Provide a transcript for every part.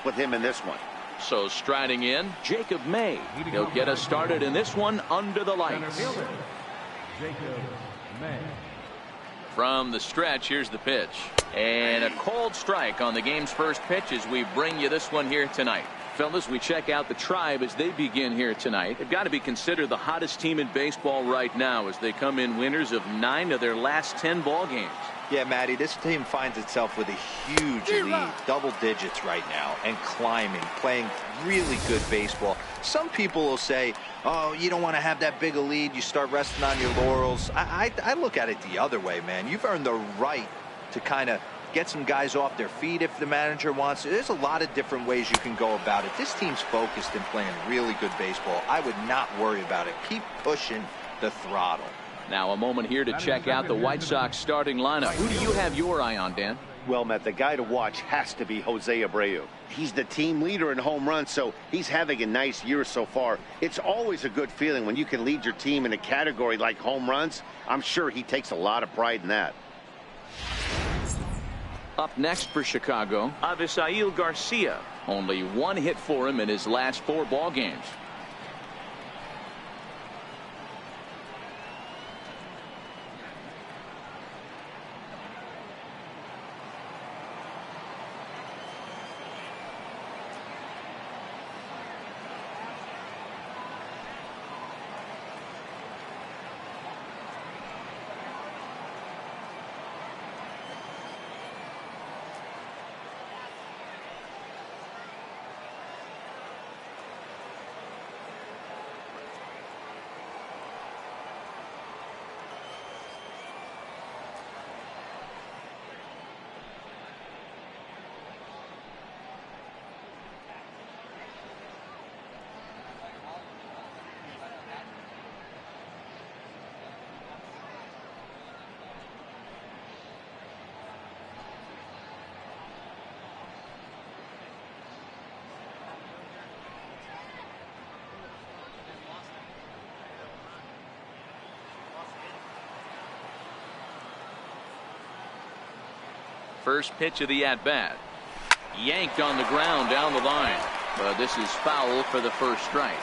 with him in this one. So striding in, Jacob May. He'll get us started in this one under the lights. Jacob May. From the stretch, here's the pitch. And a cold strike on the game's first pitch as we bring you this one here tonight. Fellas, we check out the Tribe as they begin here tonight. They've got to be considered the hottest team in baseball right now as they come in winners of 9 of their last 10 ball games. Yeah, Matty, this team finds itself with a huge lead, double digits right now, and climbing, playing really good baseball. Some people will say, oh, you don't want to have that big a lead, you start resting on your laurels. I look at it the other way, man. You've earned the right to kind of get some guys off their feet if the manager wants to. There's a lot of different ways you can go about it. This team's focused and playing really good baseball. I would not worry about it. Keep pushing the throttle. Now a moment here to check out the White Sox starting lineup. Who do you have your eye on, Dan? Well, Matt, the guy to watch has to be Jose Abreu. He's the team leader in home runs, so he's having a nice year so far. It's always a good feeling when you can lead your team in a category like home runs. I'm sure he takes a lot of pride in that. Up next for Chicago, Avisail Garcia. Only 1 hit for him in his last 4 ball games. First pitch of the at-bat. Yanked on the ground down the line. But this is foul for the first strike.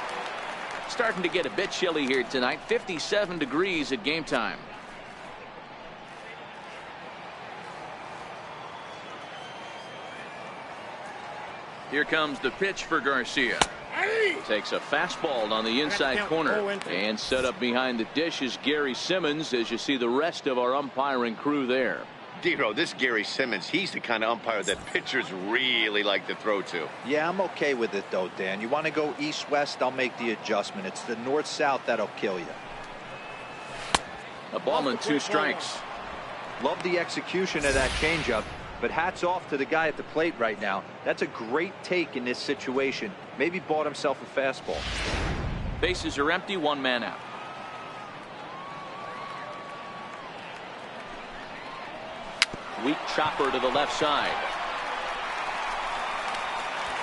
Starting to get a bit chilly here tonight. 57 degrees at game time. Here comes the pitch for Garcia. Takes a fastball on the inside corner. And set up behind the dish is Gary Simmons as you see the rest of our umpiring crew there. Dero, this Gary Simmons, he's the kind of umpire that pitchers really like to throw to. Yeah, I'm okay with it, though, Dan. You want to go east-west, I'll make the adjustment. It's the north-south that'll kill you. A ball and 2 strikes. Love the execution of that changeup, but hats off to the guy at the plate right now. That's a great take in this situation. Maybe bought himself a fastball. Bases are empty, 1 man out. Weak chopper to the left side.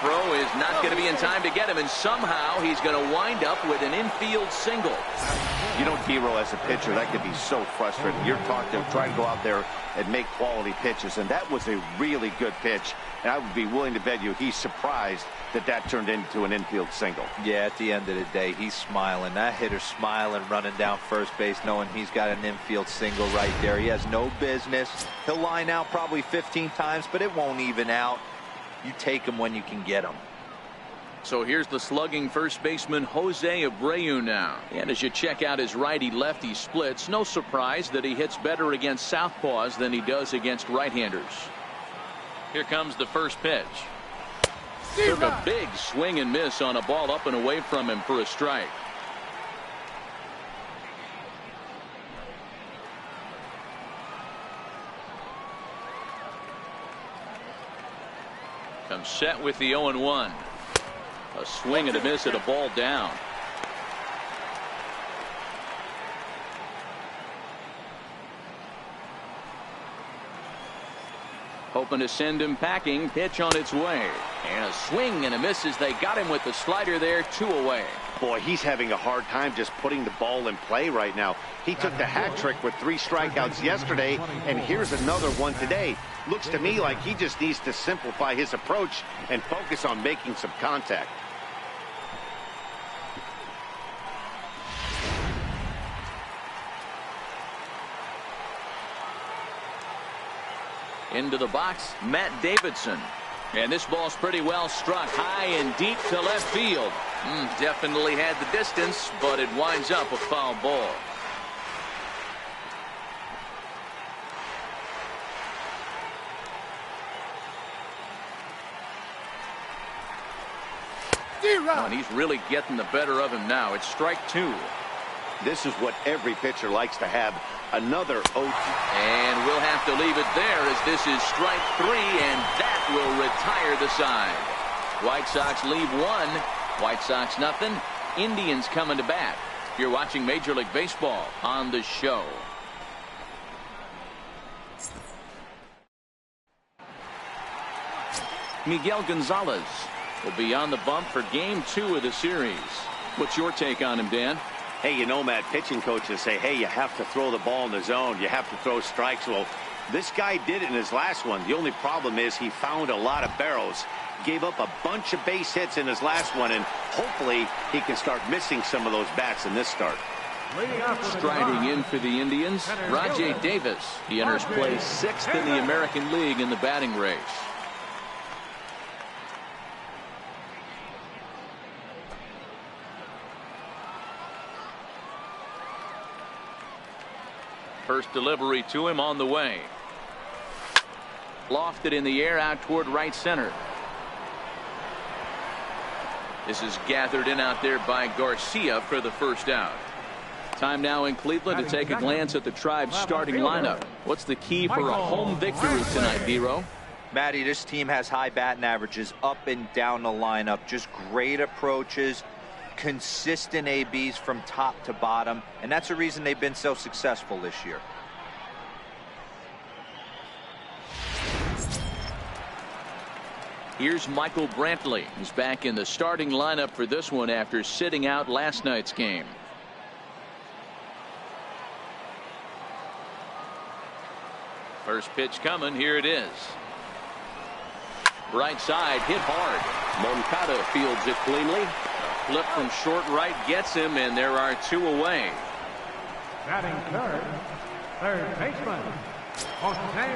Throw is not going to be in time to get him, and somehow he's going to wind up with an infield single. You know, Dero, as a pitcher, that could be so frustrating. You're trying to go out there and make quality pitches, and that was a really good pitch. And I would be willing to bet you he's surprised that turned into an infield single. Yeah, at the end of the day, he's smiling. That hitter's smiling, running down first base, knowing he's got an infield single right there. He has no business. He'll line out probably 15 times, but it won't even out. You take him when you can get him. So here's the slugging first baseman Jose Abreu now. And as you check out his righty-lefty splits, no surprise that he hits better against southpaws than he does against right-handers. Here comes the first pitch. Took a big swing and miss on a ball up and away from him for a strike. Comes set with the 0-1. A swing and a miss at a ball down. hoping to send him packing. Pitch on its way. And a swing and a miss as they got him with the slider there. 2 away. Boy, he's having a hard time just putting the ball in play right now. He took the hat trick with 3 strikeouts yesterday, and here's another one today. Looks to me like he just needs to simplify his approach and focus on making some contact. Into the box, Matt Davidson. And this ball's pretty well struck high and deep to left field. Definitely had the distance, but it winds up a foul ball. Oh, and he's really getting the better of him now. It's strike 2. This is what every pitcher likes to have. Another 0-2. And we'll have to leave it there as this is strike 3, and that will retire the side. White Sox leave 1. White Sox nothing. Indians coming to bat. You're watching Major League Baseball on the show. Miguel Gonzalez will be on the bump for game 2 of the series. What's your take on him, Dan? Hey, you know, Matt, pitching coaches say, hey, you have to throw the ball in the zone. You have to throw strikes. Well, this guy did it in his last one. The only problem is he found a lot of barrels. Gave up a bunch of base hits in his last one, and hopefully he can start missing some of those bats in this start. Striding in for the Indians, Rajai Davis. He enters play 6th in the American League in the batting race. First delivery to him on the way. Lofted in the air out toward right center. This is gathered in out there by Garcia for the first out. Time now in Cleveland to take a glance at the Tribe's starting lineup. What's the key for a home victory tonight, Vero? Matty, this team has high batting averages up and down the lineup. Just great approaches, consistent ABs from top to bottom, and that's the reason they've been so successful this year. Here's Michael Brantley. He's back in the starting lineup for this one after sitting out last night's game. First pitch coming. Here it is. Right side hit hard. Moncada fields it cleanly. Flip from short right gets him, and there are 2 away. Batting third baseman.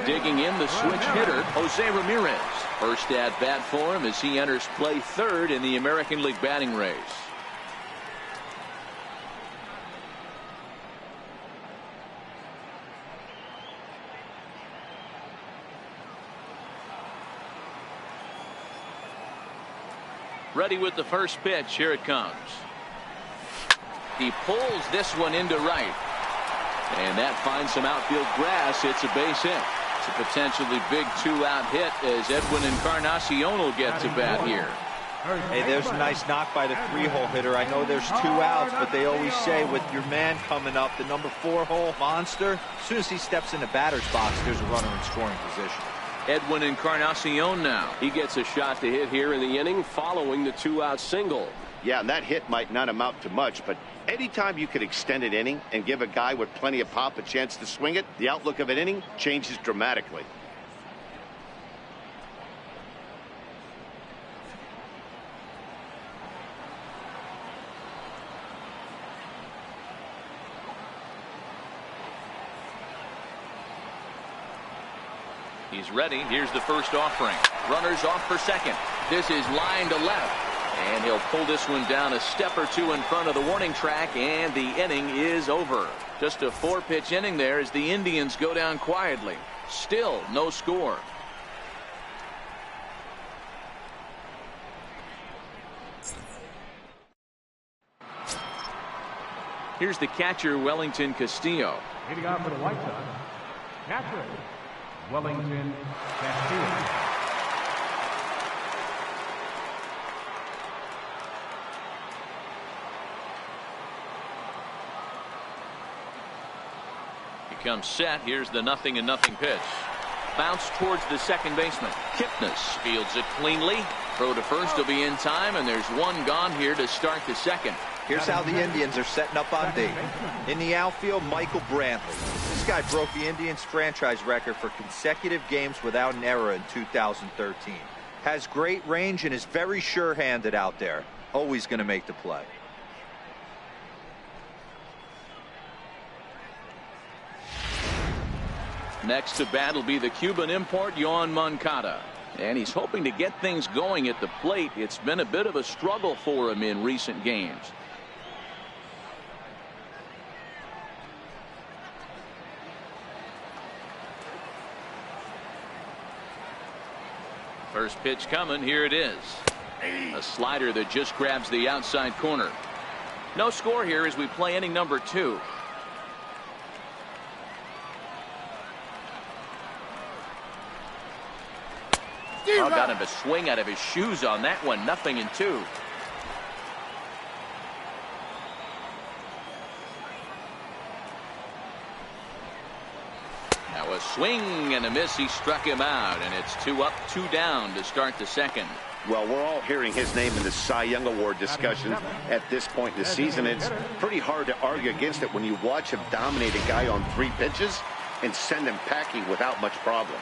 Digging in the switch hitter, Jose Ramirez. First at bat for him as he enters play 3rd in the American League batting race. Ready with the first pitch. Here it comes. He pulls this one into right. And that finds some outfield grass. It's a base hit. It's a potentially big 2-out hit as Edwin Encarnacion will get to bat here. Hey, there's a nice knock by the 3-hole hitter. I know there's 2 outs, but they always say with your man coming up, the number 4-hole monster, as soon as he steps in the batter's box, there's a runner in scoring position. Edwin Encarnacion now. He gets a shot to hit here in the inning following the 2-out single. Yeah, and that hit might not amount to much, but anytime you could extend an inning and give a guy with plenty of pop a chance to swing it, the outlook of an inning changes dramatically. He's ready. Here's the first offering. Runners off for second. This is line to left. And he'll pull this one down a step or 2 in front of the warning track, and the inning is over. Just a 4-pitch inning there as the Indians go down quietly. Still no score. Here's the catcher, Wellington Castillo. Hitting out for the White Sox. Catcher, Wellington Castillo. He comes set. Here's the 0-0 pitch. bounce towards the second baseman. Kipnis fields it cleanly. Throw to first will be in time, and there's one gone here to start the second. Here's how the Indians are setting up on D. In the outfield, Michael Brantley. This guy broke the Indians franchise record for consecutive games without an error in 2013. Has great range and is very sure-handed out there. Always going to make the play. Next to bat will be the Cuban import, Yoan Moncada. And he's hoping to get things going at the plate. It's been a bit of a struggle for him in recent games. First pitch coming. Here it is. A slider that just grabs the outside corner. No score here as we play inning number 2. Oh, got him to swing out of his shoes on that one. 0-2. Now a swing and a miss. He struck him out, and it's 2 up, 2 down to start the second. Well, we're all hearing his name in the Cy Young Award discussion at this point in the season. It's pretty hard to argue against it when you watch him dominate a guy on 3 pitches and send him packing without much problem.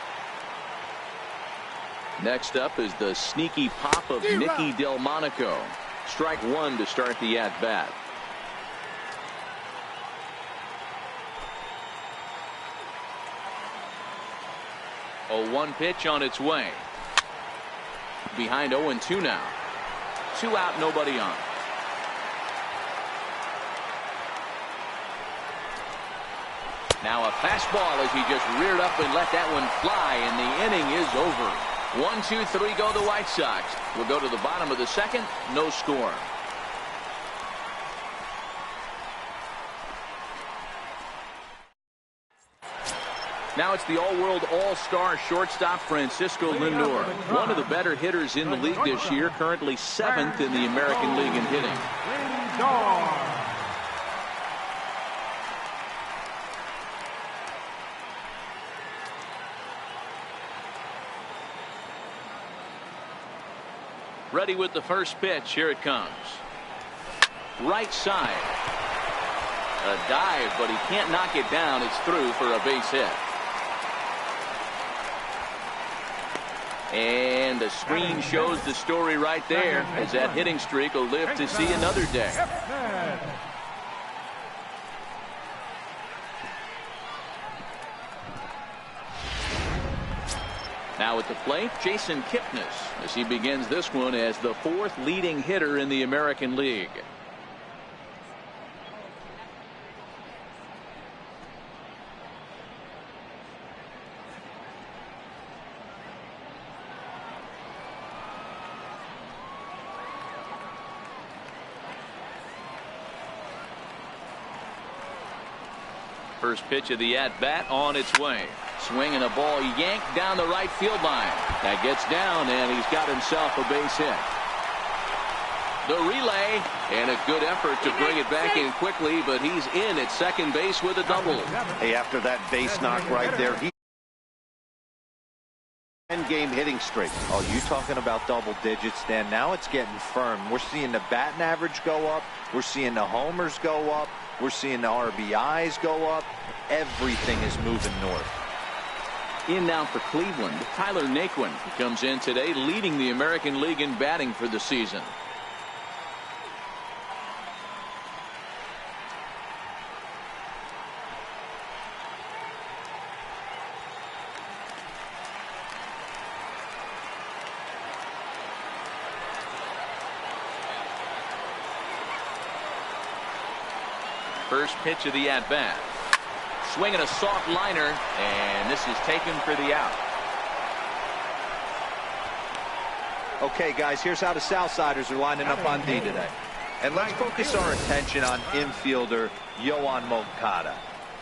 Next up is the sneaky pop of Nicky Delmonico. Strike 1 to start the at-bat. A 1 pitch on its way. Behind 0-2 now. 2 out, nobody on. Now a fastball as he just reared up and let that one fly, and the inning is over. 1, 2, 3 go the White Sox. We'll go to the bottom of the second. No score. Now it's the all-world all-star shortstop Francisco Lindor. One of the better hitters in the league this year. Currently 7th in the American League in hitting. Lindor. Ready with the first pitch. Here it comes. Right side. A dive, but he can't knock it down. It's through for a base hit. And the screen shows the story right there, as that hitting streak will live to see another day. Now at the plate, Jason Kipnis, as he begins this one as the 4th leading hitter in the American League. First pitch of the at-bat on its way. Swing and a ball yanked down the right field line. That gets down, and he's got himself a base hit. The relay, and a good effort to bring it back in quickly, but he's in at second base with a double. Hey, after that base knock right there, he 10-game hitting streak. Oh, you talking about double digits, Dan? Now it's getting firm. We're seeing the batting average go up. We're seeing the homers go up. We're seeing the RBIs go up. Everything is moving north. In now for Cleveland, Tyler Naquin comes in today, leading the American League in batting for the season. First pitch of the at-bat. Swinging a soft liner, and this is taken for the out. Okay, guys, here's how the Southsiders are lining up on D today. And let's focus our attention on infielder Yoan Moncada.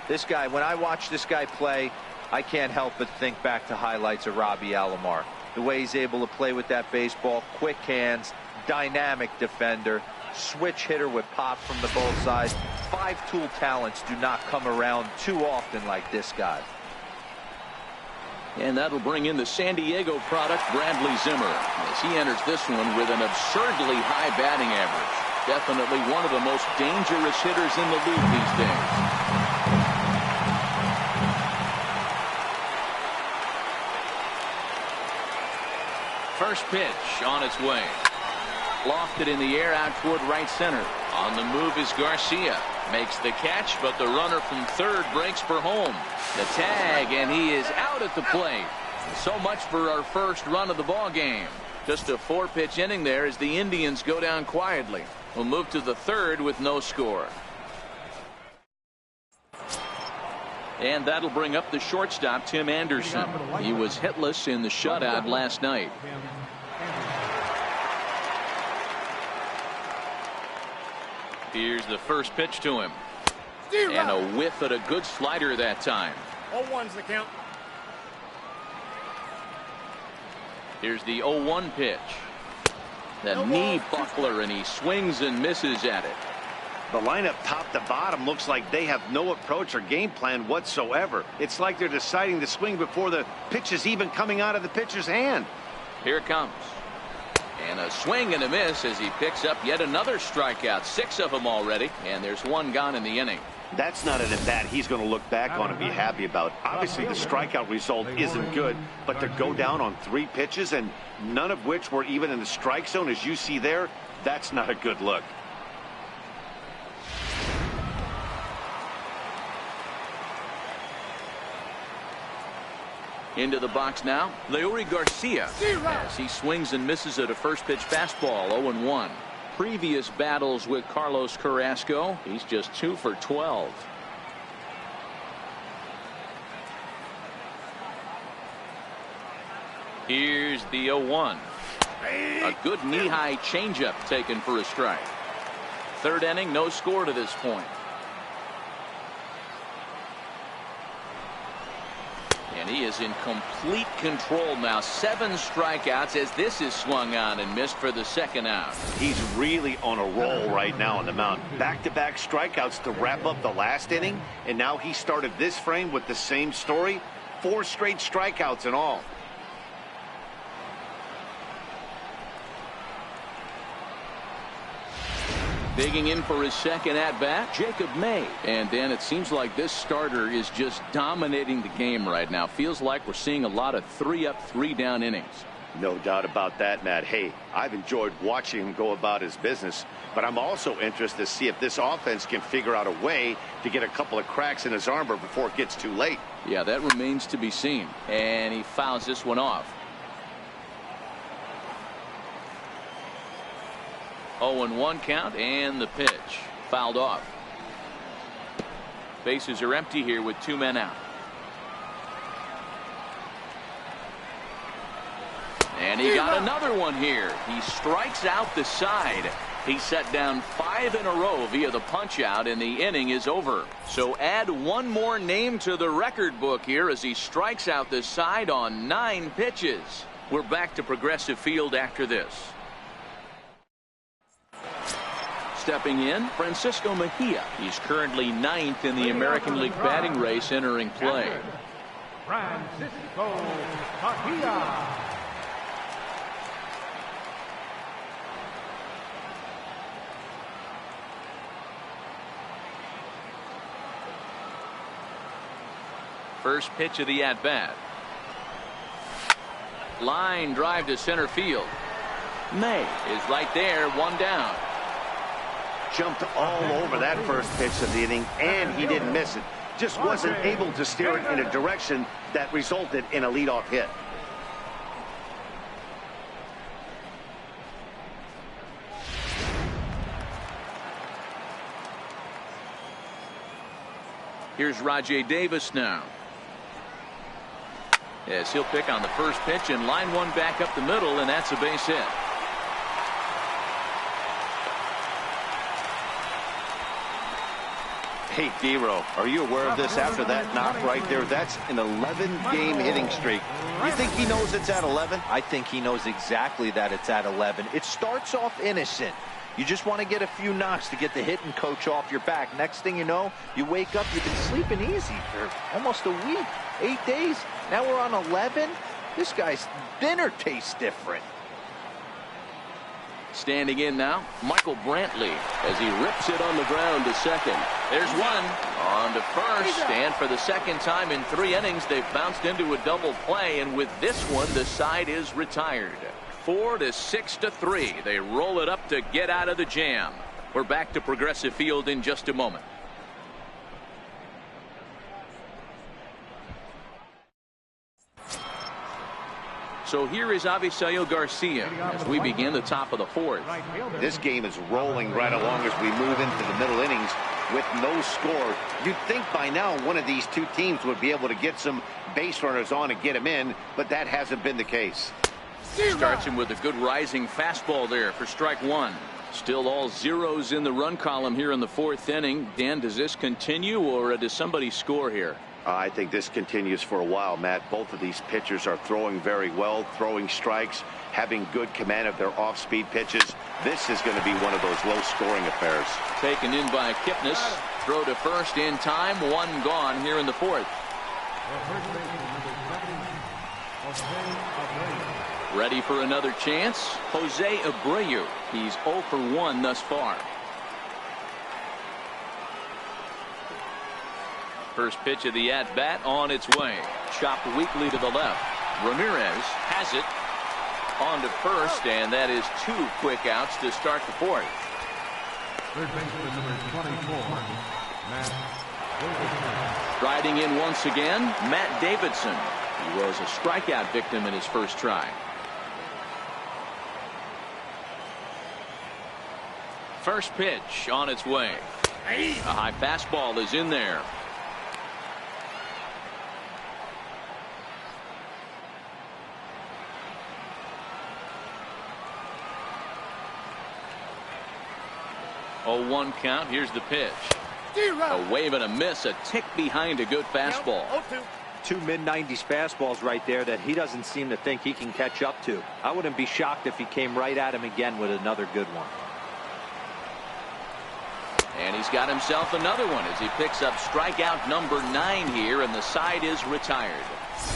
This guy, when I watch this guy play, I can't help but think back to highlights of Robbie Alomar. The way he's able to play with that baseball, quick hands, dynamic defender, switch hitter with pop from the both sides. 5-tool talents do not come around too often like this guy. And that'll bring in the San Diego product, Bradley Zimmer, as he enters this one with an absurdly high batting average. Definitely one of the most dangerous hitters in the league these days. First pitch on its way. Lofted in the air out toward right center. On the move is Garcia. Makes the catch, but the runner from third breaks for home. The tag, and he is out at the plate. So much for our first run of the ball game. Just a 4-pitch inning there as the Indians go down quietly. We'll move to the third with no score. And that'll bring up the shortstop, Tim Anderson. He was hitless in the shutout last night. Here's the first pitch to him. And a whiff at a good slider that time. 0-1's the count. Here's the 0-1 pitch. The knee buckler, and he swings and misses at it. The lineup top to bottom looks like they have no approach or game plan whatsoever. It's like they're deciding to swing before the pitch is even coming out of the pitcher's hand. Here it comes. And a swing and a miss as he picks up yet another strikeout. 6 of them already, and there's 1 gone in the inning. That's not an at-bat he's going to look back on and be happy about. Obviously, the strikeout result isn't good, but to go down on 3 pitches and none of which were even in the strike zone, as you see there, that's not a good look. Into the box now, Leury Garcia, as he swings and misses at a first pitch fastball. 0-1. Previous battles with Carlos Carrasco, he's just 2 for 12. Here's the 0-1. A good knee-high changeup taken for a strike. Third inning, no score to this point. And he is in complete control now. 7 strikeouts as this is swung on and missed for the second out. He's really on a roll right now on the mound. Back-to-back strikeouts to wrap up the last inning, and now he started this frame with the same story. 4 straight strikeouts in all. Digging in for his second at-bat, Jacob May. And then it seems like this starter is just dominating the game right now. Feels like we're seeing a lot of 3-up, 3-down innings. No doubt about that, Matt. Hey, I've enjoyed watching him go about his business, but I'm also interested to see if this offense can figure out a way to get a couple of cracks in his armor before it gets too late. Yeah, that remains to be seen. And he fouls this one off. 0-1 count, and the pitch fouled off. Bases are empty here with 2 men out. And he got another one here. He strikes out the side. He set down 5 in a row via the punch out, and the inning is over. So add 1 more name to the record book here as he strikes out the side on 9 pitches. We're back to Progressive Field after this. Stepping in, Francisco Mejia. He's currently 9th in the American League batting race entering play. Francisco Mejia. First pitch of the at-bat. Line drive to center field. May is right there, 1 down. Jumped all over that first pitch of the inning, and he didn't miss it. Just wasn't able to steer it in a direction that resulted in a leadoff hit. Here's Rajay Davis now. Yes, he'll pick on the first pitch and line one back up the middle, and that's a base hit. Hey, D-Row, are you aware of this after that knock right there? That's an 11-game hitting streak. You think he knows it's at 11? I think he knows exactly that it's at 11. It starts off innocent. You just want to get a few knocks to get the hitting coach off your back. Next thing you know, you wake up, you've been sleeping easy for almost a week, 8 days. Now we're on 11. This guy's dinner tastes different. Standing in now, Michael Brantley as he rips it on the ground to second. There's one on to first, and for the second time in 3 innings, they've bounced into a double play, and with this one, the side is retired. 4 to 6 to 3. They roll it up to get out of the jam. We're back to Progressive Field in just a moment. So here is Avisail Garcia as we begin the top of the 4th. This game is rolling right along as we move into the middle innings with no score. You'd think by now one of these two teams would be able to get some base runners on and get them in, but that hasn't been the case. Starts him with a good rising fastball there for strike 1. Still all zeros in the run column here in the 4th inning. Dan, does this continue, or does somebody score here? I think this continues for a while, Matt. Both of these pitchers are throwing very well, throwing strikes, having good command of their off-speed pitches. This is going to be one of those low-scoring affairs. Taken in by Kipnis. Throw to first in time. 1 gone here in the 4th. Ready for another chance. Jose Abreu. He's 0 for 1 thus far. First pitch of the at-bat on its way. Chopped weakly to the left. Ramirez has it on to first, and that is 2 quick outs to start the 4th. Third baseman number 24, Matt Davidson. Riding in once again, Matt Davidson. He was a strikeout victim in his first try. First pitch on its way. A high fastball is in there. A 1 count. Here's the pitch. A wave and a miss. A tick behind a good fastball. 2 mid-90s fastballs right there that he doesn't seem to think he can catch up to. I wouldn't be shocked if he came right at him again with another good one. And he's got himself another one as he picks up strikeout number 9 here, and the side is retired.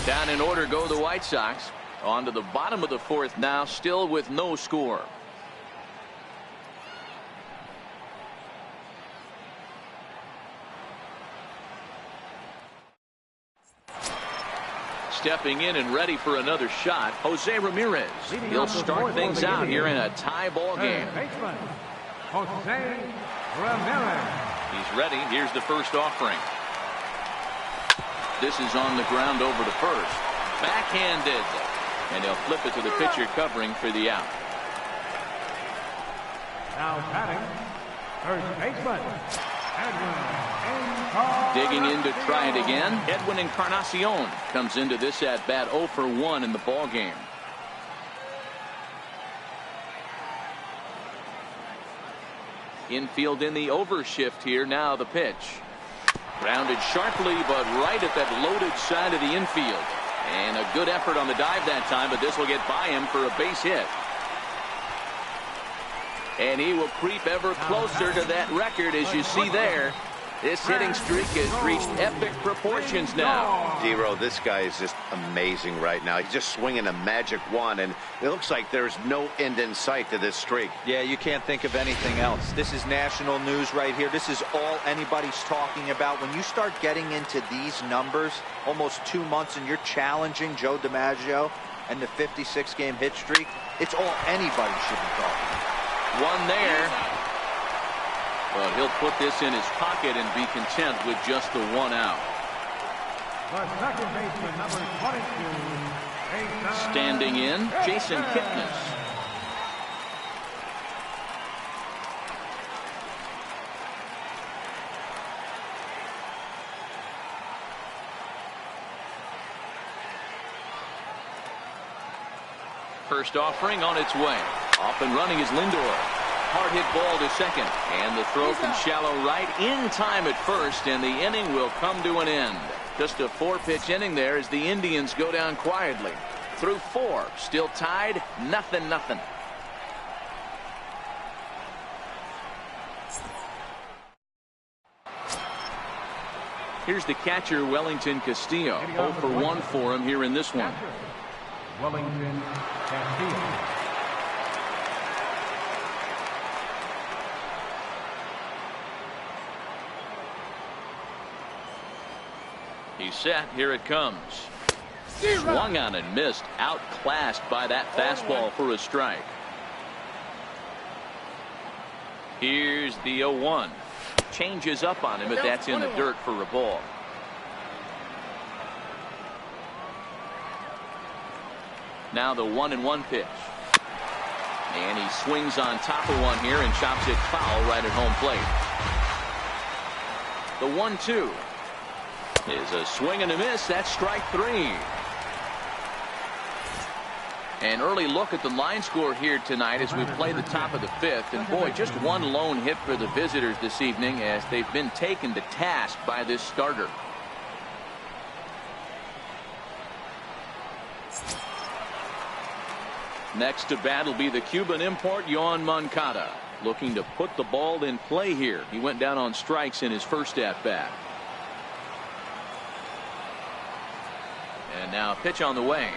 Down in order go the White Sox. On to the bottom of the 4th now, still with no score. Stepping in and ready for another shot, Jose Ramirez. He'll start things out here in a tie ball game. Jose Ramirez. He's ready. Here's the first offering. This is on the ground over to first. Backhanded. And he'll flip it to the pitcher covering for the out. Now batting, first baseman, Edwin. Digging in to try it again. Edwin Encarnacion comes into this at bat 0 for 1 in the ball game. Infield in the overshift here. Now the pitch. Grounded sharply, but right at that loaded side of the infield. And a good effort on the dive that time, but this will get by him for a base hit. And he will creep ever closer to that record, as you see there. This hitting streak has reached epic proportions now. Zero, this guy is just amazing right now. He's just swinging a magic wand, and it looks like there's no end in sight to this streak. Yeah, you can't think of anything else. This is national news right here. This is all anybody's talking about. When you start getting into these numbers, almost 2 months, and you're challenging Joe DiMaggio and the 56-game hit streak, it's all anybody should be talking about. One there. But he'll put this in his pocket and be content with just the 1 out. The second baseman, number 22. Standing in, Jason Kipnis. First offering on its way. Off and running is Lindor. Hard hit ball to second, and the throw from shallow right in time at first, and the inning will come to an end. Just a 4-pitch inning there as the Indians go down quietly. Through 4, still tied, 0-0. Here's the catcher, Wellington Castillo. 0 for 1 for him here in this one. Wellington Castillo. He's set. Here it comes. Swung on and missed. Outclassed by that fastball for a strike. Here's the 0-1. Changes up on him, but that's in the dirt for a ball. Now the 1-1 pitch. And he swings on top of one here and chops it foul right at home plate. The 1-2 is a swing and a miss. That's strike 3. An early look at the line score here tonight as we play the top of the 5th. And boy, just one lone hit for the visitors this evening as they've been taken to task by this starter. Next to bat will be the Cuban import, Yoan Moncada, looking to put the ball in play here. He went down on strikes in his first at-bat. And now pitch on the way.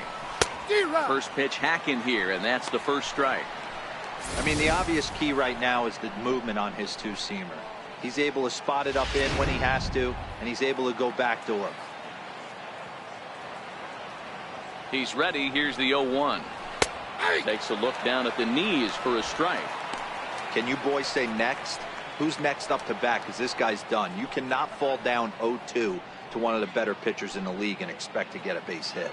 First pitch hacking here, and that's the first strike. I mean, the obvious key right now is the movement on his two-seamer. He's able to spot it up in when he has to, and he's able to go backdoor. He's ready. Here's the 0-1. Takes a look down at the knees for a strike. Can you boys say next? Who's next up to bat? Because this guy's done. You cannot fall down 0-2 to one of the better pitchers in the league and expect to get a base hit.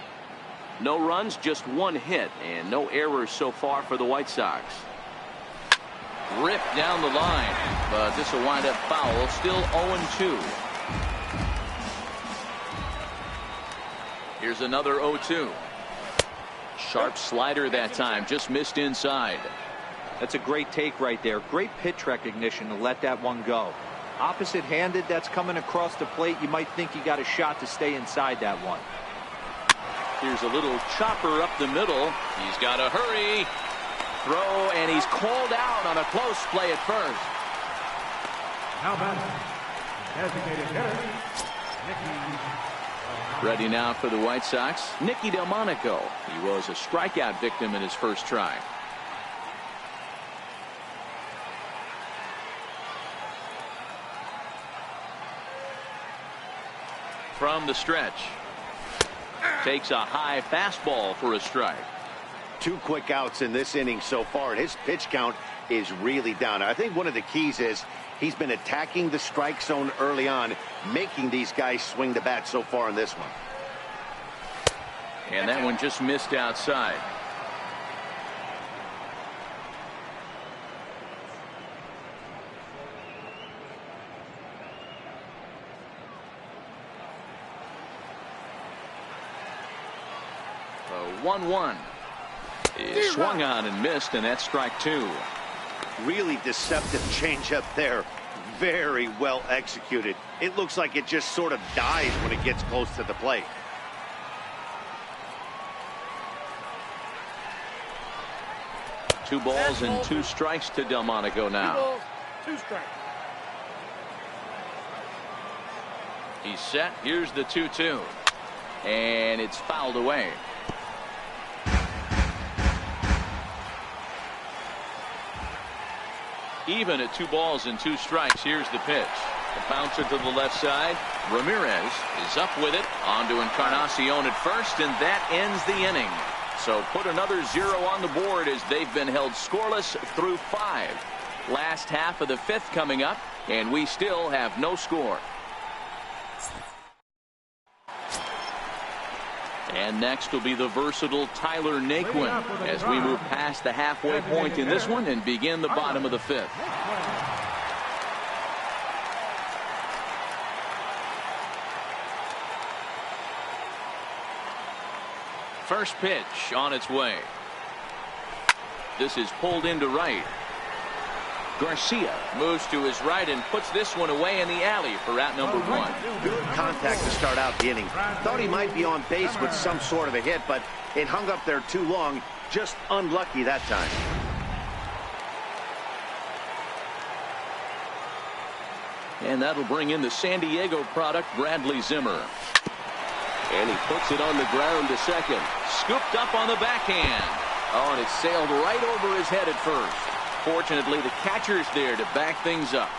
No runs, just one hit, and no errors so far for the White Sox. Ripped down the line, but this will wind up foul. Still 0-2. Here's another 0-2. Sharp slider that time, just missed inside. That's a great take right there. Great pitch recognition to let that one go. Opposite-handed, that's coming across the plate. You might think he got a shot to stay inside that one. Here's a little chopper up the middle. He's got to hurry. Throw, and he's called out on a close play at first. Now batting, designated hitter, Nicky. Ready now for the White Sox, Nicky Delmonico. He was a strikeout victim in his first try. From the stretch. Takes a high fastball for a strike. 2 quick outs in this inning so far, and his pitch count is really down. I think one of the keys is he's been attacking the strike zone early on, making these guys swing the bat so far in this one. And that one just missed outside. The 1-1 is swung on and missed, and that's strike 2. Really deceptive changeup there. Very well executed. It looks like it just sort of dies when it gets close to the plate. Two balls and 2 strikes to Delmonico now. 2 balls, 2 strikes. He's set. Here's the 2-2. And it's fouled away. Even at 2 balls and 2 strikes. Here's the pitch. The bouncer to the left side. Ramirez is up with it. On to Encarnacion at first, and that ends the inning. So put another 0 on the board as they've been held scoreless through 5. Last half of the 5th coming up, and we still have no score. And next will be the versatile Tyler Naquin as we move past the halfway point in this one and begin the bottom of the 5th. First pitch on its way. This is pulled into right. Garcia moves to his right and puts this one away in the alley for out number 1. Good contact to start out the inning. Thought he might be on base with some sort of a hit, but it hung up there too long. Just unlucky that time. And that'll bring in the San Diego product, Bradley Zimmer. And he puts it on the ground to second. Scooped up on the backhand. Oh, and it sailed right over his head at first. Fortunately, the catcher's there to back things up.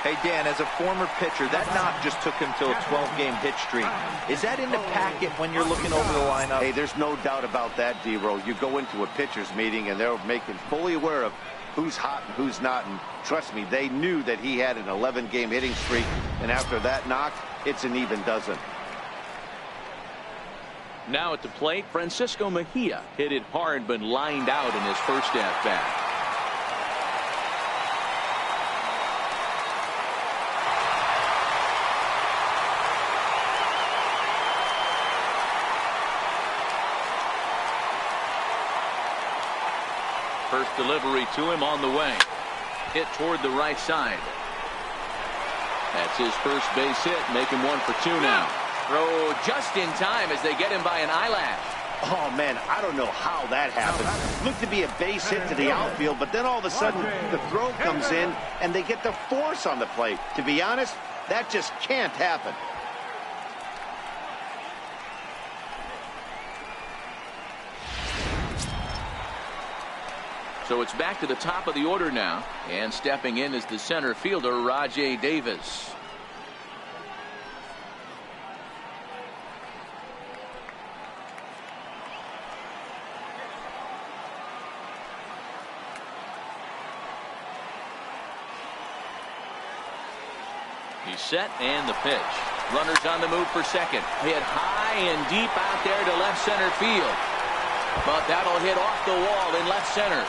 Hey, Dan, as a former pitcher, that knock just took him to a 12-game hit streak. Is that in the packet when you're looking over the lineup? Hey, there's no doubt about that, D-Roll. You go into a pitcher's meeting, and they're making fully aware of who's hot and who's not. And trust me, they knew that he had an 11-game hitting streak. And after that knock, it's an even dozen. Now at the plate, Francisco Mejia hit it hard but lined out in his first at-bat. First delivery to him on the way. Hit toward the right side. That's his first base hit, making 1 for 2 now. Throw just in time as they get him by an eyelash. Oh, man, I don't know how that happened. Looked to be a base hit to the outfield, but then all of a sudden the throw comes in and they get the force on the plate. To be honest, that just can't happen. So it's back to the top of the order now, and stepping in is the center fielder, Rajai Davis. He's set, and the pitch. Runners on the move for second. Hit high and deep out there to left center field. But that'll hit off the wall in left center.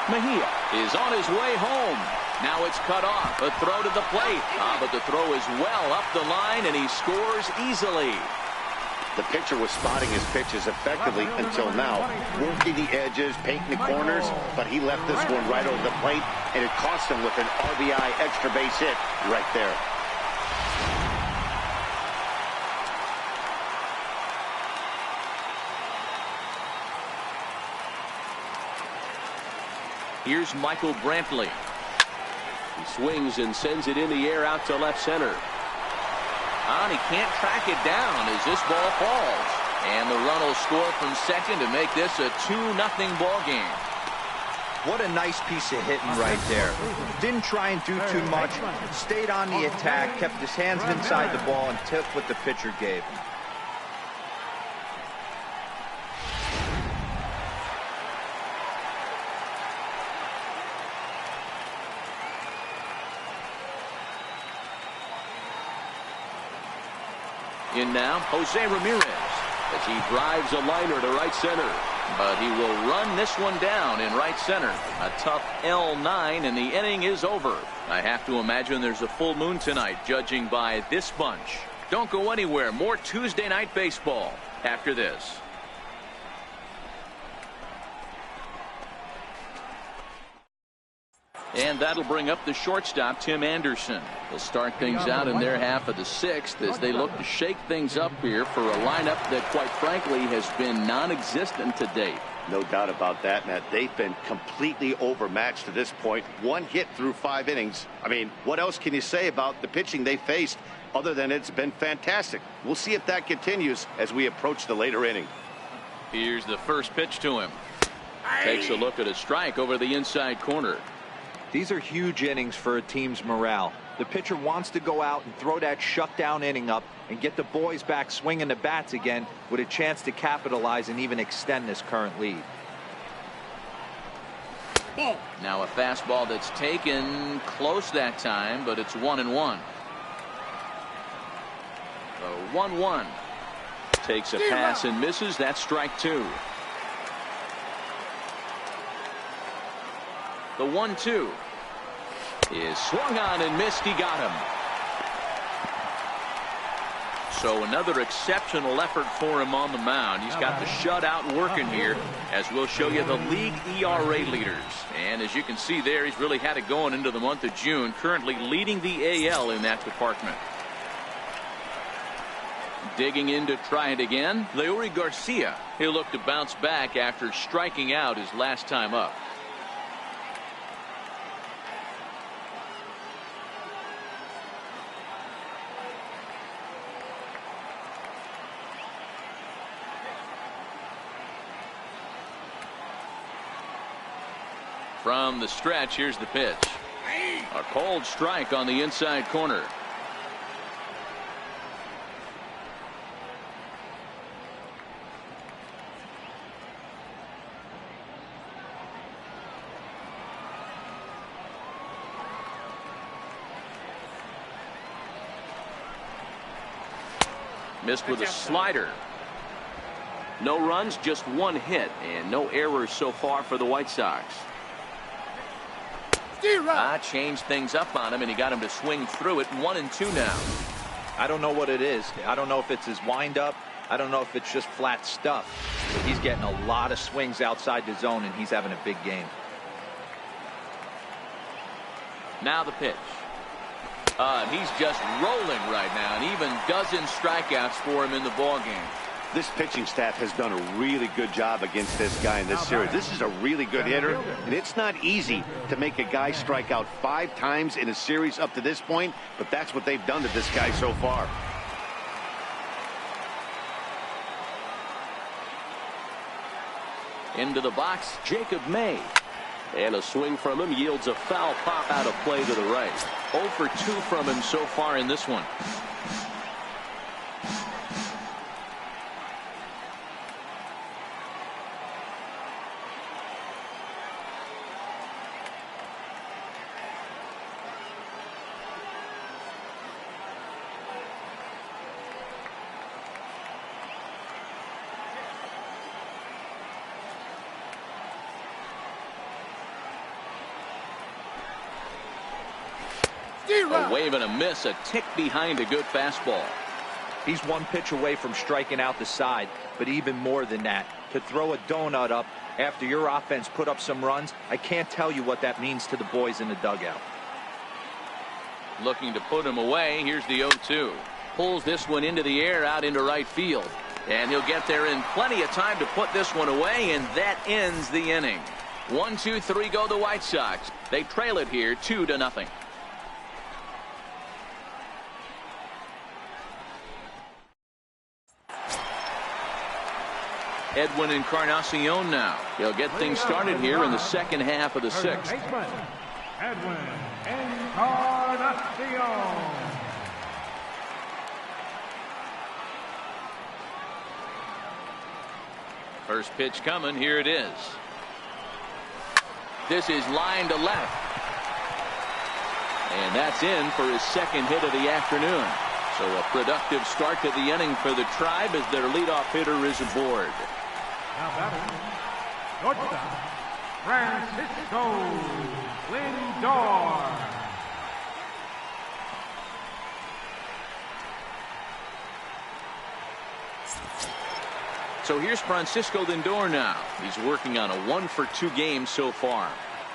Mejia is on his way home. Now it's cut off. A throw to the plate. But the throw is well up the line, and he scores easily. The pitcher was spotting his pitches effectively until now, working the edges, painting the corners, but he left this one right over the plate, and it cost him with an RBI extra base hit right there. Here's Michael Brantley. He swings and sends it in the air out to left center. And he can't track it down as this ball falls. And the run will score from second to make this a 2-0 ball game. What a nice piece of hitting right there. Didn't try and do too much. Stayed on the attack, kept his hands inside the ball, and took what the pitcher gave him. In now, Jose Ramirez, as he drives a liner to right center. But he will run this one down in right center. A tough L9, and the inning is over. I have to imagine there's a full moon tonight, judging by this bunch. Don't go anywhere. More Tuesday night baseball after this. And that'll bring up the shortstop, Tim Anderson. They'll start things out in their half of the sixth as they look to shake things up here for a lineup that, quite frankly, has been non-existent to date. No doubt about that, Matt. They've been completely overmatched to this point. 1 hit through 5 innings. I mean, what else can you say about the pitching they faced other than it's been fantastic? We'll see if that continues as we approach the later inning. Here's the first pitch to him. Takes a look at a strike over the inside corner. These are huge innings for a team's morale. The pitcher wants to go out and throw that shutdown inning up and get the boys back swinging the bats again with a chance to capitalize and even extend this current lead. Now a fastball that's taken close that time, but it's 1-1. The 1-1 takes a pass and misses. That's strike 2. The 1-2 is swung on and missed. He got him. So another exceptional effort for him on the mound. He's got the shutout working here, as we'll show you the league ERA leaders. And as you can see there, he's really had it going into the month of June, currently leading the AL in that department. Digging in to try it again, Leury Garcia. He'll look to bounce back after striking out his last time up. From the stretch, here's the pitch. A cold strike on the inside corner. Missed with a slider. No runs, just one hit, and no errors so far for the White Sox. Changed things up on him, and he got him to swing through it. 1-2 now. I don't know what it is. I don't know if it's his windup. I don't know if it's just flat stuff. But he's getting a lot of swings outside the zone, and he's having a big game. Now the pitch. He's just rolling right now, and even dozens strikeouts for him in the ball game. This pitching staff has done a really good job against this guy in this series. This is a really good hitter, and it's not easy to make a guy strike out 5 times in a series up to this point, but that's what they've done to this guy so far. Into the box, Jacob May. And a swing from him yields a foul pop out of play to the right. 0 for 2 from him so far in this one. A wave and a miss, a tick behind a good fastball. He's one pitch away from striking out the side, but even more than that, to throw a donut up after your offense put up some runs, I can't tell you what that means to the boys in the dugout. Looking to put him away. Here's the 0-2. Pulls this one into the air out into right field. And he'll get there in plenty of time to put this one away, and that ends the inning. 1, 2, 3 go the White Sox. They trail it here 2-0. Edwin Encarnacion now. He'll get things started here in the second half of the 6th. Edwin Encarnacion. First pitch coming. Here it is. This is line to left. And that's in for his second hit of the afternoon. So a productive start to the inning for the Tribe as their leadoff hitter is aboard. Now batting, shortstop, Francisco Lindor. So here's Francisco Lindor now. He's working on a 1 for 2 game so far.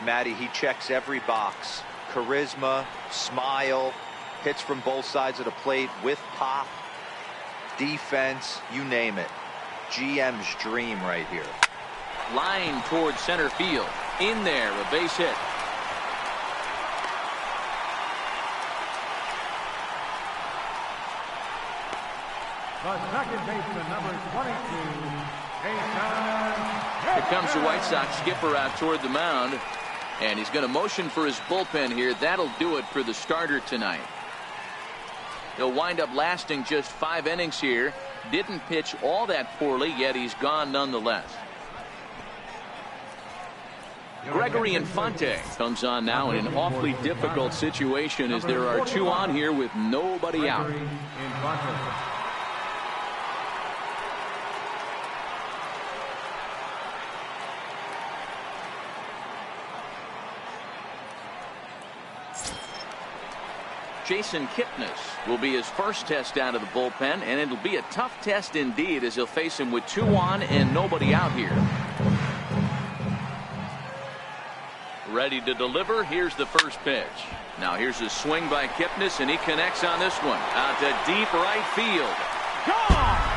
Matty, he checks every box. Charisma, smile, hits from both sides of the plate with pop, defense, you name it. GM's dream right here. Line towards center field. In there, a base hit. The second baseman, number 22, Here comes the White Sox skipper out toward the mound, and he's going to motion for his bullpen here. That'll do it for the starter tonight. He'll wind up lasting just 5 innings here. Didn't pitch all that poorly, yet he's gone nonetheless. Gregory Infante comes on now in an awfully difficult situation as there are 2 on here with nobody out. Jason Kipnis will be his first test out of the bullpen, and it'll be a tough test indeed as he'll face him with 2 on and nobody out here. Ready to deliver. Here's the first pitch. Now here's a swing by Kipnis, and he connects on this one. Out to deep right field. Gone!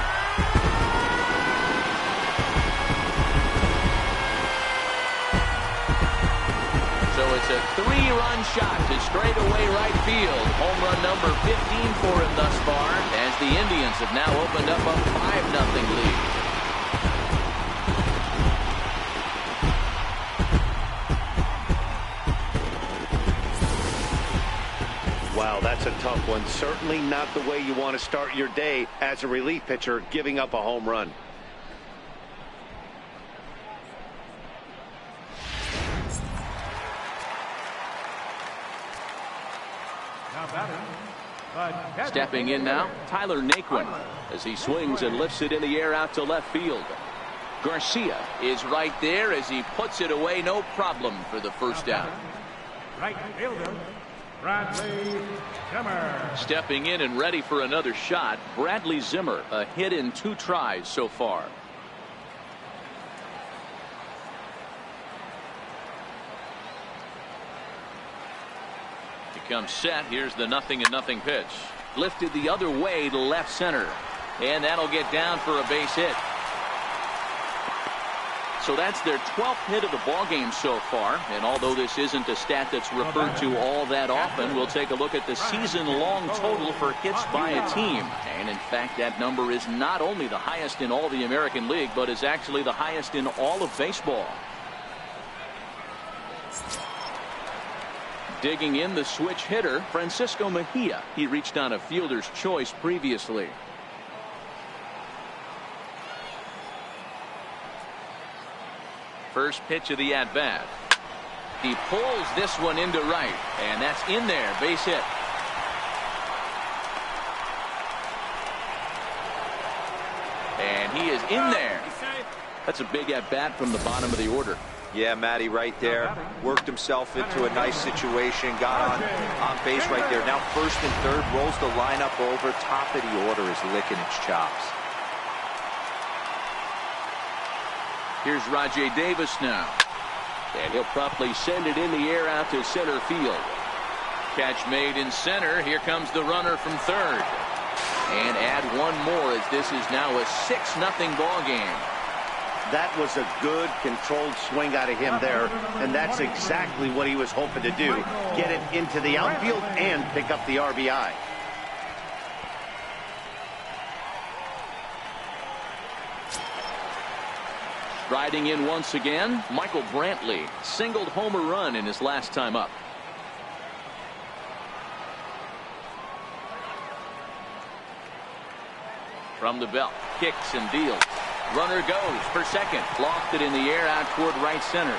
So it's a 3-run shot to straightaway right field. Home run number 15 for him thus far, as the Indians have now opened up a 5-0 lead. Wow, that's a tough one. Certainly not the way you want to start your day as a relief pitcher, giving up a home run. Stepping in now, Tyler Naquin, as he swings and lifts it in the air out to left field. Garcia is right there as he puts it away, no problem for the first out. Right fielder, Bradley Zimmer. Stepping in and ready for another shot, Bradley Zimmer, a hit in 2 tries so far. Comes set. Here's the 0-0 pitch. Lifted the other way to left center, and that'll get down for a base hit. So that's their 12th hit of the ball game so far, and although this isn't a stat that's referred to all that often, we'll take a look at the season-long total for hits by a team. And in fact, that number is not only the highest in all the American League, but is actually the highest in all of baseball. Digging in, the switch hitter, Francisco Mejia. He reached on a fielder's choice previously. First pitch of the at-bat. He pulls this one into right, and that's in there, base hit. And he is in there. That's a big at-bat from the bottom of the order. Yeah, Matty, right there. Worked himself into a nice situation. Got on base right there. Now first and third. Rolls the lineup over. Top of the order is licking its chops. Here's Rajay Davis now. And he'll promptly send it in the air out to center field. Catch made in center. Here comes the runner from third. And add one more as this is now a 6-0 ball game. That was a good controlled swing out of him there, and that's exactly what he was hoping to do. Get it into the outfield and pick up the RBI. Riding in once again, Michael Brantley singled homer run in his last time up. From the belt, kicks and deals. Runner goes for second. Lofted in the air out toward right center.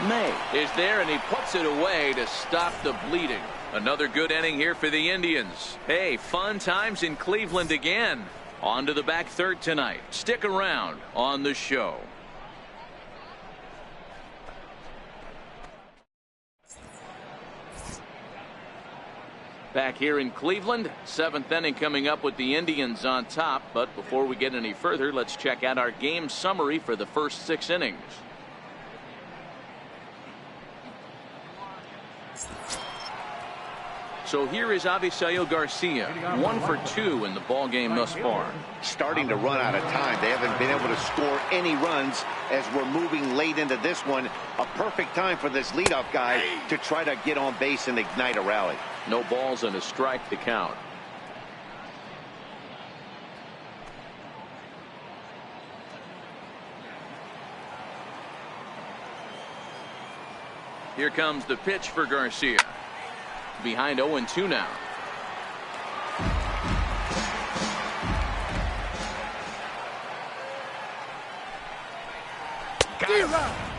May is there, and he puts it away to stop the bleeding. Another good inning here for the Indians. Hey, fun times in Cleveland again. On to the back third tonight. Stick around on the show. Back here in Cleveland, 7th inning coming up with the Indians on top. But before we get any further, let's check out our game summary for the first 6 innings. So here is Avisaíl Garcia, 1 for 2 in the ball game thus far. Starting to run out of time. They haven't been able to score any runs as we're moving late into this one. A perfect time for this leadoff guy to try to get on base and ignite a rally. No balls and a strike to count. Here comes the pitch for Garcia. Behind 0-2 now. Got him.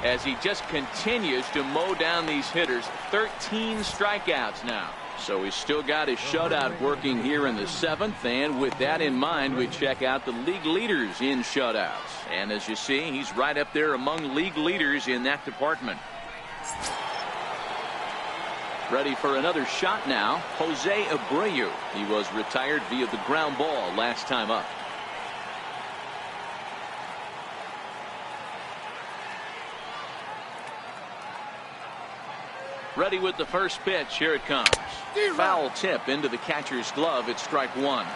As he just continues to mow down these hitters. 13 strikeouts now. So he's still got his shutout working here in the 7th, and with that in mind, we check out the league leaders in shutouts. And as you see, he's right up there among league leaders in that department. Ready for another shot now, Jose Abreu. He was retired via the ground ball last time up. Ready with the first pitch. Here it comes. Foul tip into the catcher's glove. It's strike 1.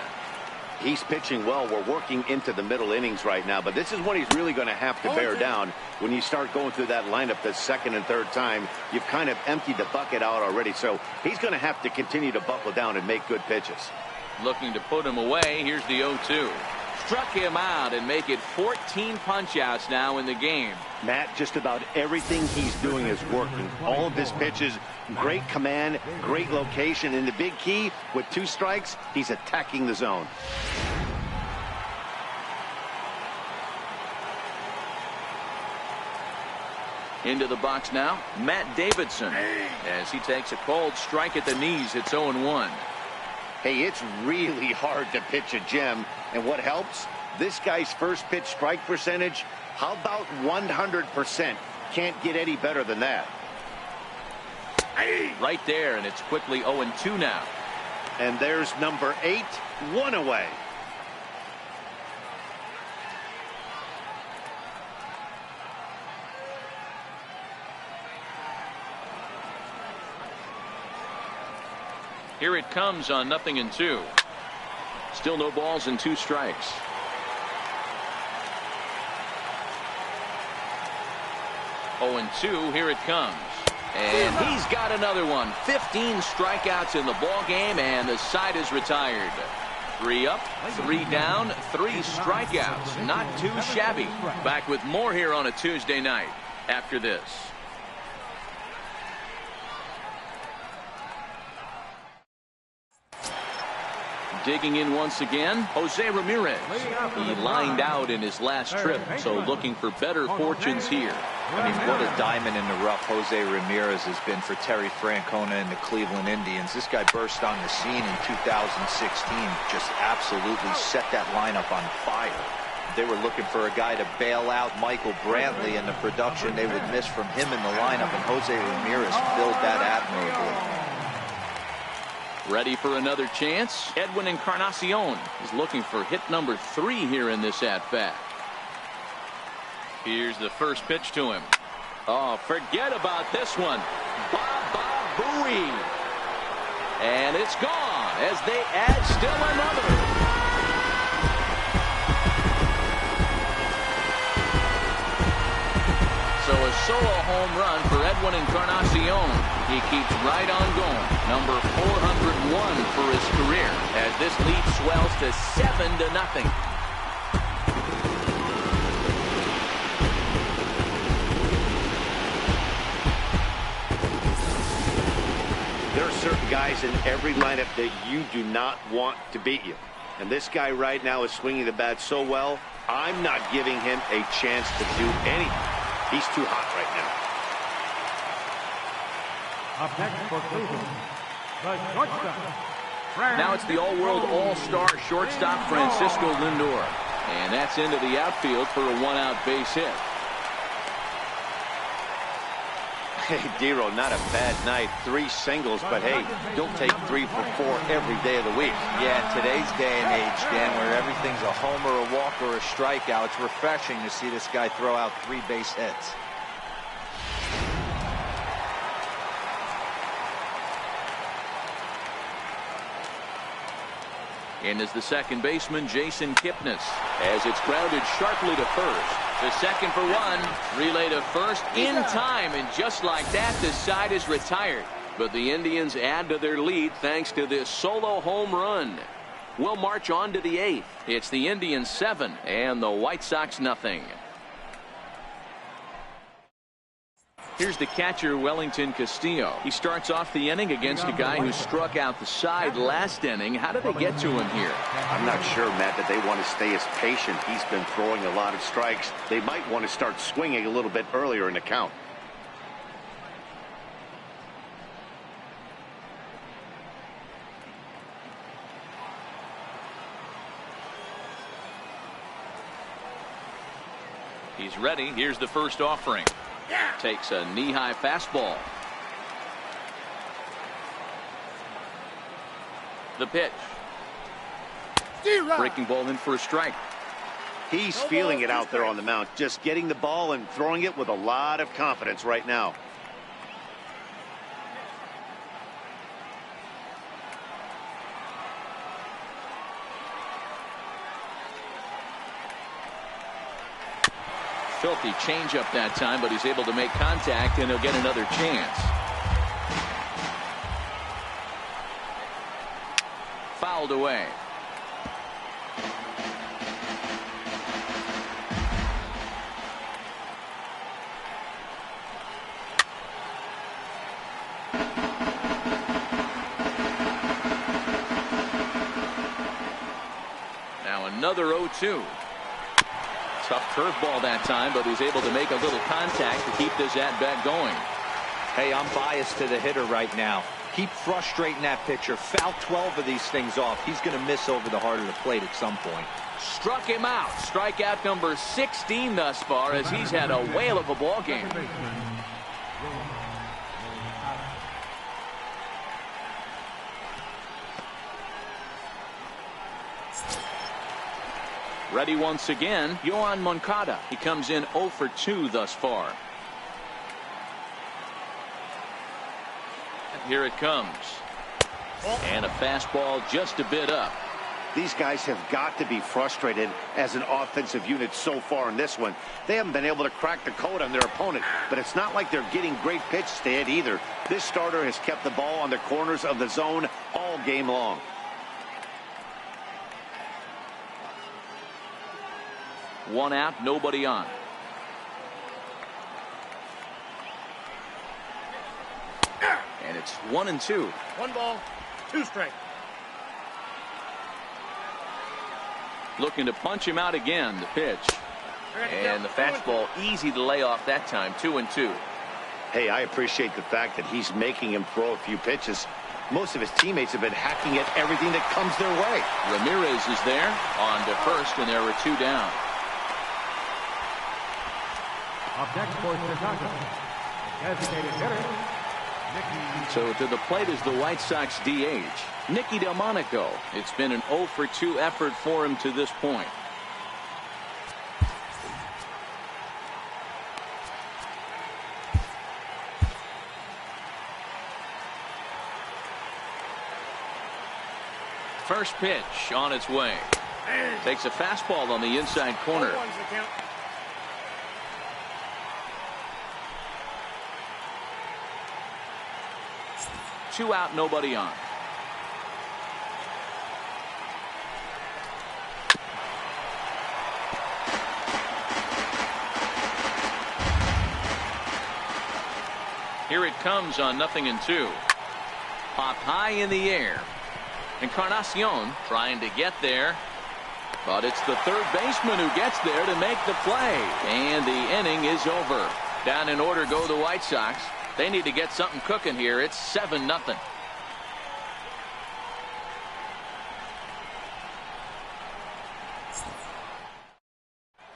He's pitching well. We're working into the middle innings right now, but this is when he's really going to have to bear down. When you start going through that lineup the second and third time, you've kind of emptied the bucket out already, so he's going to have to continue to buckle down and make good pitches. Looking to put him away. Here's the 0-2. struck him out and make it 14 punch-outs now in the game. Matt, just about everything he's doing is working. All of his pitches, great command, great location, and the big key, with 2 strikes, he's attacking the zone. Into the box now, Matt Davidson, as he takes a cold strike at the knees. It's 0-1. Hey, it's really hard to pitch a gem, and what helps? This guy's first pitch strike percentage, how about 100%? Can't get any better than that. Right there, and it's quickly 0-2 now. And there's number 8, 1 away. Here it comes on 0-2. Still no balls and 2 strikes. Oh, and 2. Here it comes. And he's got another one. 15 strikeouts in the ball game, and the side is retired. 3 up, 3 down, 3 strikeouts. Not too shabby. Back with more here on a Tuesday night after this. Digging in once again, Jose Ramirez. He lined out in his last trip, so looking for better fortunes here. I mean, what a diamond in the rough Jose Ramirez has been for Terry Francona and the Cleveland Indians. This guy burst on the scene in 2016, just absolutely set that lineup on fire. They were looking for a guy to bail out Michael Brantley, and the production they would miss from him in the lineup, and Jose Ramirez filled that admirably. Ready for another chance? Edwin Encarnacion is looking for hit number 3 here in this at-bat. Here's the first pitch to him. Oh, forget about this one. Baba Booey. And it's gone as they add still another. So a solo home run for Edwin Encarnacion. He keeps right on going. Number 401 for his career as this lead swells to 7-0. There are certain guys in every lineup that you do not want to beat you. And this guy right now is swinging the bat so well, I'm not giving him a chance to do anything. He's too hot right Up next for Cleveland, the shortstop. Now it's the all-world all-star shortstop Francisco Lindor. And that's into the outfield for a 1-out base hit. Hey, Dero, not a bad night. 3 singles, but hey, you'll take 3 for 4 every day of the week. Yeah, in today's day and age, Dan, where everything's a homer, a walk, or a strikeout, it's refreshing to see this guy throw out 3 base hits. In is the second baseman, Jason Kipnis, as it's grounded sharply to first. The second for 1, relay to first in time, and just like that, the side is retired. But the Indians add to their lead thanks to this solo home run. We'll march on to the 8th. It's the Indians 7 and the White Sox nothing. Here's the catcher, Wellington Castillo. He starts off the inning against a guy who struck out the side last inning. How did they get to him here? I'm not sure, Matt, that they want to stay as patient. He's been throwing a lot of strikes. They might want to start swinging a little bit earlier in the count. He's ready. Here's the first offering. Takes a knee-high fastball. The pitch. Breaking ball in for a strike. He's feeling it out there on the mound, just getting the ball and throwing it with a lot of confidence right now. Filthy changeup that time, but he's able to make contact, and he'll get another chance. Fouled away. another 0-2. Tough curveball that time, but he's able to make a little contact to keep this at-bat going. Hey, I'm biased to the hitter right now. Keep frustrating that pitcher. Foul 12 of these things off. He's going to miss over the heart of the plate at some point. Struck him out. Strikeout number 16 thus far, as he's had a whale of a ball game. Ready once again, Yoan Moncada. He comes in 0 for 2 thus far. Here it comes. And a fastball just a bit up. These guys have got to be frustrated as an offensive unit so far in this one. They haven't been able to crack the code on their opponent, but it's not like they're getting great pitches to hit either. This starter has kept the ball on the corners of the zone all game long. One out, nobody on. And it's 1-2. 1 ball, 2 strikes. Looking to punch him out again, the pitch. And the fastball easy to lay off that time, 2-2. Hey, I appreciate the fact that he's making him throw a few pitches. Most of his teammates have been hacking at everything that comes their way. Ramirez is there on to first, and there are 2 down. Up next for Chicago, designated hitter, Nicky. So to the plate is the White Sox DH, Nicky Delmonico. It's been an 0 for 2 effort for him to this point. First pitch on its way. Takes a fastball on the inside corner. 2 out, nobody on. Here it comes on 0-2. Pop high in the air. Encarnacion trying to get there. But it's the third baseman who gets there to make the play. And the inning is over. Down in order go the White Sox. They need to get something cooking here. It's 7-0.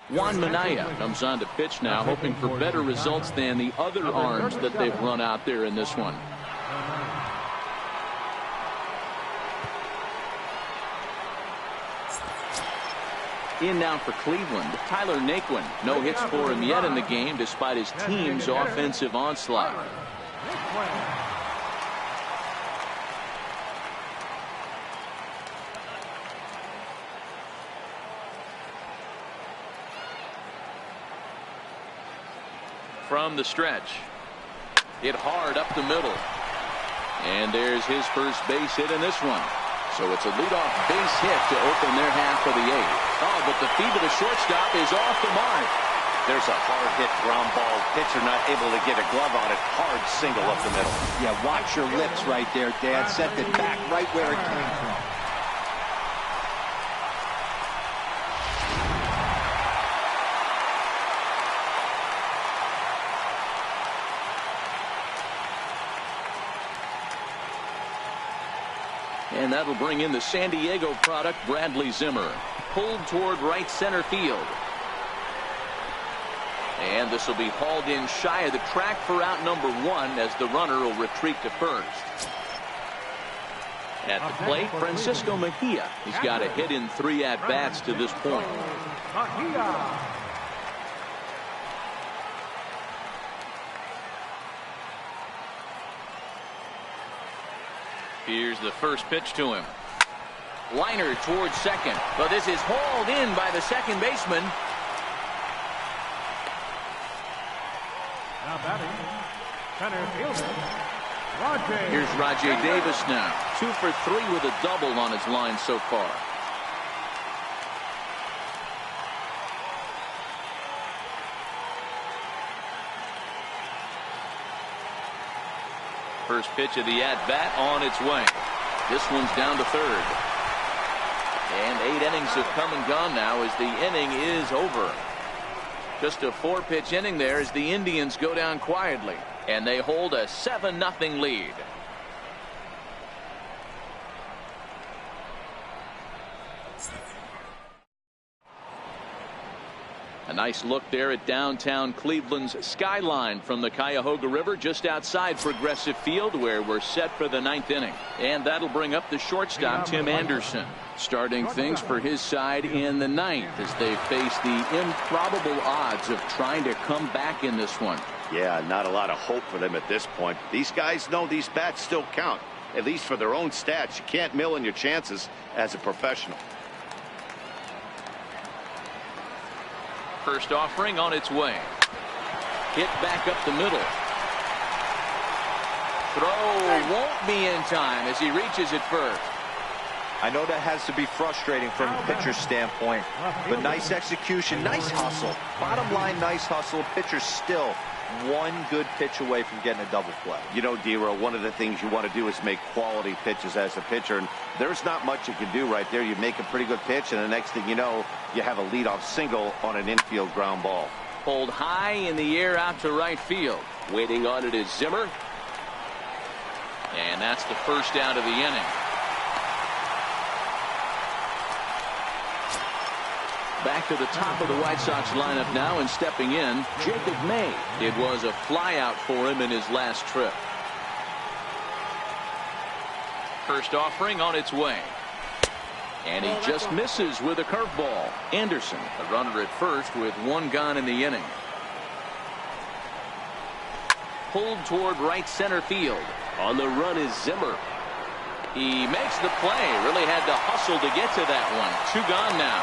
Juan Minaya comes on to pitch now, hoping for better results than the other arms that they've run out there in this one. In now for Cleveland, Tyler Naquin. No hits for him yet in the game despite his team's offensive onslaught. From the stretch. Hit hard up the middle. And there's his first base hit in this one. So it's a leadoff base hit to open their half of the 8th. Oh, but the feed to the shortstop is off the mark. There's a hard hit ground ball. Pitcher not able to get a glove on it. Hard single up the middle. Yeah, watch your lips right there, Dad. Sent it back right where it came from. And that'll bring in the San Diego product, Bradley Zimmer. Pulled toward right center field. And this will be hauled in shy of the track for out number 1 as the runner will retreat to first. At the plate, Francisco Mejia. He's got a hit in 3 at-bats to this point. Here's the first pitch to him. Liner towards second. But this is hauled in by the second baseman. Now batting, center fielder, Rajay. Here's Rajay Davis now. 2 for 3 with a double on his line so far. First pitch of the at-bat on its way. This one's down to third. And 8 innings have come and gone now as the inning is over. Just a 4-pitch inning there as the Indians go down quietly. And they hold a 7-0 lead. A nice look there at downtown Cleveland's skyline from the Cuyahoga River just outside Progressive Field, where we're set for the 9th inning. And that'll bring up the shortstop, Tim Anderson, starting things for his side in the 9th as they face the improbable odds of trying to come back in this one. Yeah, not a lot of hope for them at this point. These guys know these bats still count, at least for their own stats. You can't mill in your chances as a professional. First offering on its way. Hit back up the middle. Throw won't be in time as he reaches it first. I know that has to be frustrating from a pitcher's standpoint, but nice execution, nice hustle. Bottom line, nice hustle. Pitcher's still one good pitch away from getting a double play. You know, D-Row, one of the things you want to do is make quality pitches as a pitcher, and there's not much you can do right there. You make a pretty good pitch, and the next thing you know, you have a leadoff single on an infield ground ball. Pulled high in the air out to right field. Waiting on it is Zimmer. And that's the first out of the inning. Back to the top of the White Sox lineup now, and stepping in, Jacob May. It was a flyout for him in his last trip. First offering on its way. And he just misses with a curveball. Anderson, a runner at first with 1 gone in the inning. Pulled toward right center field. On the run is Zimmer. He makes the play. Really had to hustle to get to that one. 2 gone now.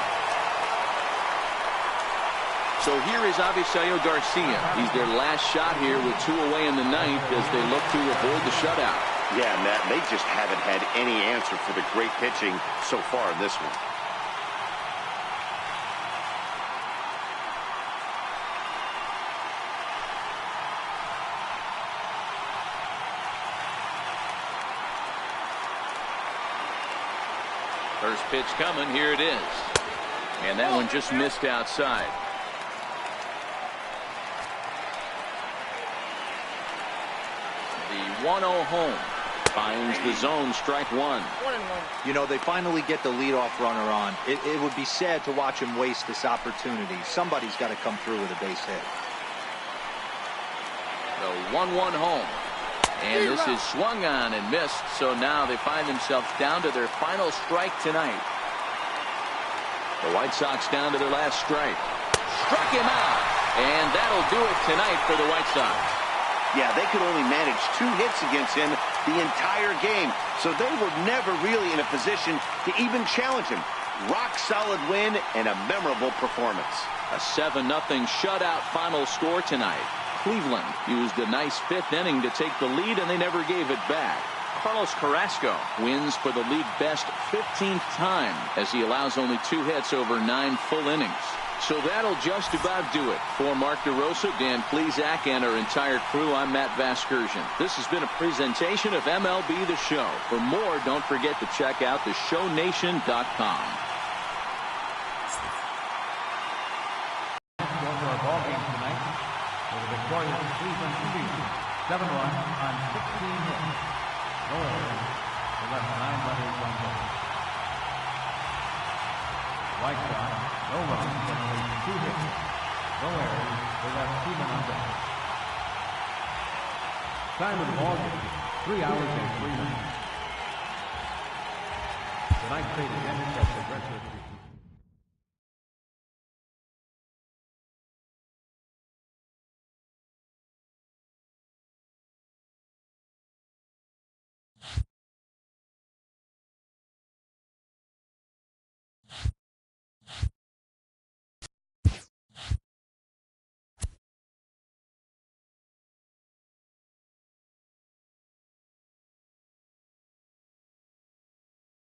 So here is Avisaíl Garcia. He's their last shot here with 2 away in the 9th as they look to avoid the shutout. Yeah, Matt, they just haven't had any answer for the great pitching so far in this one. First pitch coming. Here it is. And that one just missed outside. The 1-0 home finds the zone, strike 1. You know, they finally get the leadoff runner on. It would be sad to watch him waste this opportunity. Somebody's got to come through with a base hit. The 1-1 home. And this is swung on and missed, so now they find themselves down to their final strike tonight. The White Sox down to their last strike. Struck him out, and that'll do it tonight for the White Sox. Yeah, they could only manage 2 hits against him the entire game, so they were never really in a position to even challenge him. Rock solid win and a memorable performance. A 7-0 shutout final score tonight. Cleveland used a nice 5th inning to take the lead, and they never gave it back. Carlos Carrasco wins for the league best 15th time as he allows only 2 hits over 9 full innings. So that'll just about do it. For Mark DeRosa, Dan Plesac, and our entire crew, I'm Matt Vasgersian. This has been a presentation of MLB The Show. For more, don't forget to check out theshownation.com. Over our ball game tonight for the victorious Cleveland Indians. 7 runs on 16 hits. No errors. They left 9 runners on base. White Sox, no runs, but only 2 hits. No errors. They left 2 men on base. Time of the ball game, 3 hours and 3 minutes. Tonight's state attendance at Progressive